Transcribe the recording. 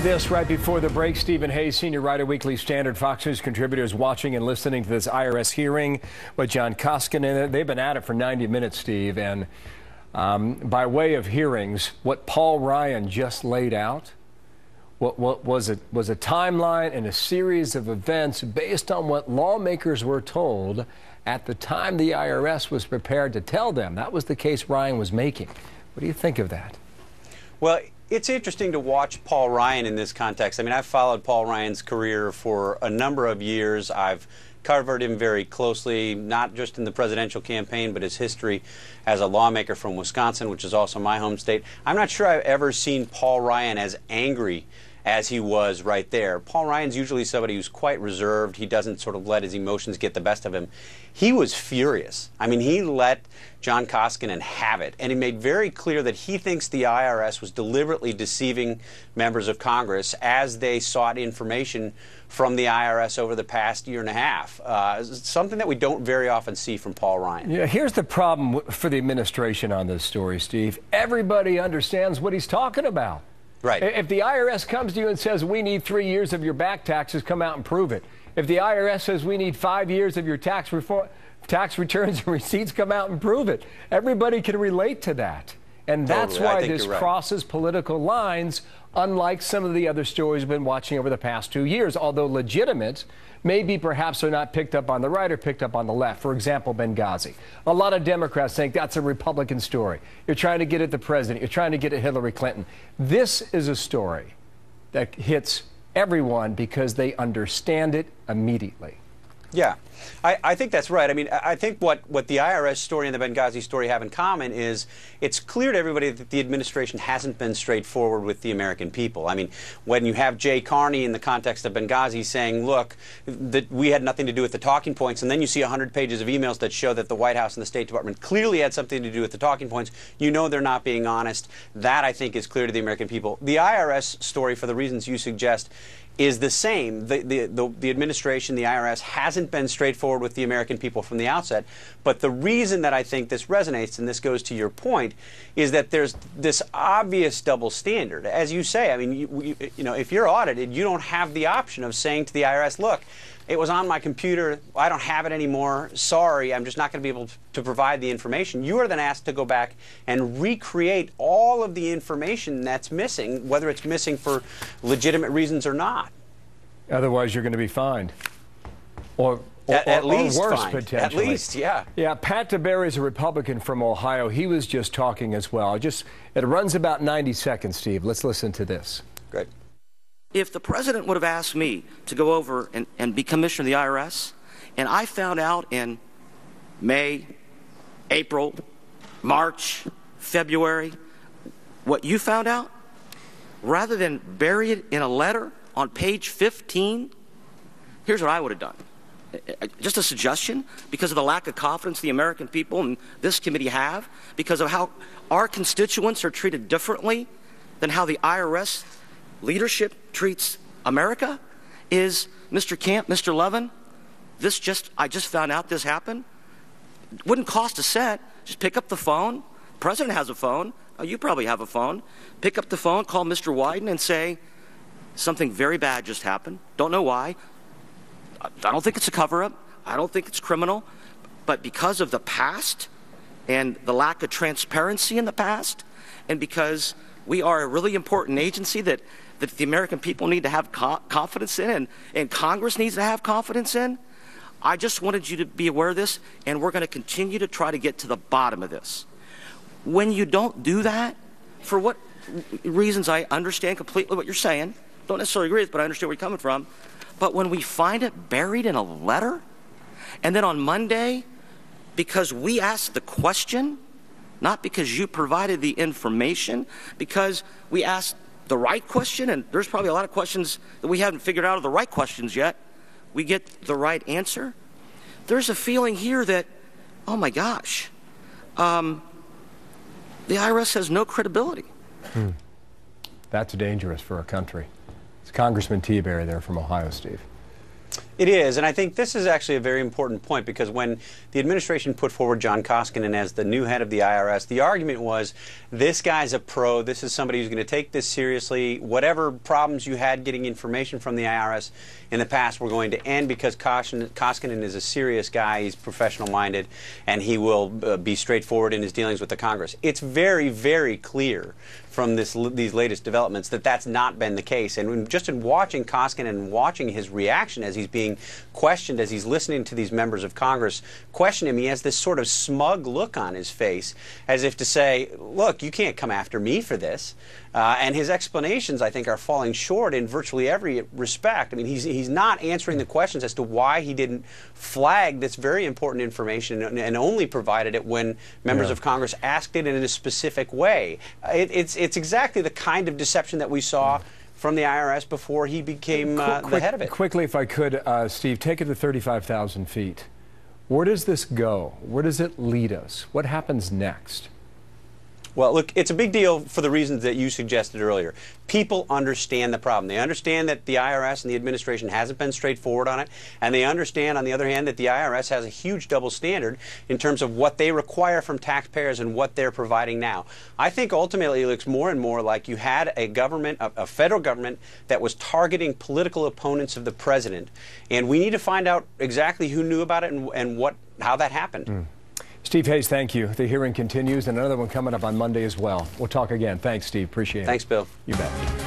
This right before the break, Stephen Hayes, senior writer, Weekly Standard, Fox News contributors watching and listening to this IRS hearing with John Koskinen. They've been at it for 90 minutes, Steve. And by way of hearings, what Paul Ryan just laid out what was a timeline and a series of events based on what lawmakers were told at the time the IRS was prepared to tell them. That was the case Ryan was making. What do you think of that? Well, it's interesting to watch Paul Ryan in this context. I mean, I've followed Paul Ryan's career for a number of years. I've covered him very closely, not just in the presidential campaign, but his history as a lawmaker from Wisconsin, which is also my home state. I'm not sure I've ever seen Paul Ryan as angry as he was right there. Paul Ryan's usually somebody who's quite reserved. He doesn't sort of let his emotions get the best of him. He was furious. I mean, he let John Koskinen have it, and he made very clear that he thinks the IRS was deliberately deceiving members of Congress as they sought information from the IRS over the past year and a half. Something that we don't very often see from Paul Ryan. Yeah, here's the problem for the administration on this story, Steve. Everybody understands what he's talking about. Right. If the IRS comes to you and says, we need 3 years of your back taxes, come out and prove it. If the IRS says we need 5 years of your tax returns and receipts, come out and prove it. Everybody can relate to that. And that's why this crosses political lines, unlike some of the other stories we've been watching over the past 2 years, although legitimate, maybe perhaps they're not picked up on the right or picked up on the left. For example, Benghazi. A lot of Democrats think that's a Republican story. You're trying to get at the president. You're trying to get at Hillary Clinton. This is a story that hits everyone because they understand it immediately. Yeah, I think that's right. I mean, I think what the IRS story and the Benghazi story have in common is it's clear to everybody that the administration hasn't been straightforward with the American people. I mean, when you have Jay Carney in the context of Benghazi saying, look, that we had nothing to do with the talking points, and then you see 100 pages of emails that show that the White House and the State Department clearly had something to do with the talking points, you know they're not being honest. That, I think, is clear to the American people. The IRS story, for the reasons you suggest, is the same. The administration, the IRS, hasn't been straightforward with the American people from the outset. But the reason that I think this resonates, and this goes to your point, is that there's this obvious double standard. As you say, I mean, you know, if you're audited, you don't have the option of saying to the IRS, look, it was on my computer, I don't have it anymore, sorry, I'm just not going to be able to provide the information. You are then asked to go back and recreate all of the information that's missing, whether it's missing for legitimate reasons or not. Otherwise, you're going to be fined. Or at least worse, fined. potentially. At least, yeah. Yeah, Pat DeBerry is a Republican from Ohio. He was just talking as well. It runs about 90 seconds, Steve. Let's listen to this. Great. If the president would have asked me to go over and be commissioner of the IRS, and I found out in May, April, March, February, what you found out, rather than bury it in a letter on page 15, here's what I would have done. Just a suggestion, because of the lack of confidence the American people and this committee have, because of how our constituents are treated differently than how the IRS leadership treats America, is Mr. Camp, Mr. Levin, I just found out this happened. Wouldn't cost a cent. Just pick up the phone. The president has a phone. Oh, you probably have a phone. Pick up the phone, call Mr. Wyden and say, something very bad just happened. Don't know why. I don't think it's a cover-up. I don't think it's criminal. But because of the past and the lack of transparency in the past, and because we are a really important agency that the American people need to have confidence in, and Congress needs to have confidence in, I just wanted you to be aware of this, and we're going to continue to try to get to the bottom of this. When you don't do that, for what reasons, I understand completely what you're saying. Don't necessarily agree with it, but I understand where you're coming from. But when we find it buried in a letter, and then on Monday, because we asked the question, not because you provided the information, because we asked the right question, and there's probably a lot of questions that we haven't figured out are the right questions yet, we get the right answer. There's a feeling here that, oh my gosh, the IRS has no credibility. That's dangerous for a country. It's Congressman DeBerry there from Ohio, Steve. It is, and I think this is actually a very important point, because when the administration put forward John Koskinen as the new head of the IRS, the argument was, this guy's a pro, this is somebody who's going to take this seriously, whatever problems you had getting information from the IRS in the past were going to end, because Koskinen is a serious guy, he's professional-minded, and he will be straightforward in his dealings with the Congress. It's very, very clear from these latest developments that that's not been the case. And just in watching Koskinen and watching his reaction as he's being questioned, as he's listening to these members of Congress question him, he has this sort of smug look on his face, as if to say, look, you can't come after me for this. And his explanations, I think, are falling short in virtually every respect. I mean, he's not answering the questions as to why he didn't flag this very important information and only provided it when members of Congress asked it in a specific way. It's exactly the kind of deception that we saw from the IRS before he became the head of it. Quickly, if I could, Steve, take it to 35,000 feet. Where does this go? Where does it lead us? What happens next? Well, look, it's a big deal for the reasons that you suggested earlier. People understand the problem. They understand that the IRS and the administration hasn't been straightforward on it, and they understand, on the other hand, that the IRS has a huge double standard in terms of what they require from taxpayers and what they're providing now. I think ultimately it looks more and more like you had a government, a federal government, that was targeting political opponents of the president, and we need to find out exactly who knew about it and how that happened. Steve Hayes, thank you. The hearing continues, and another one coming up on Monday as well. We'll talk again. Thanks, Steve. Appreciate it. Thanks, Bill. You bet.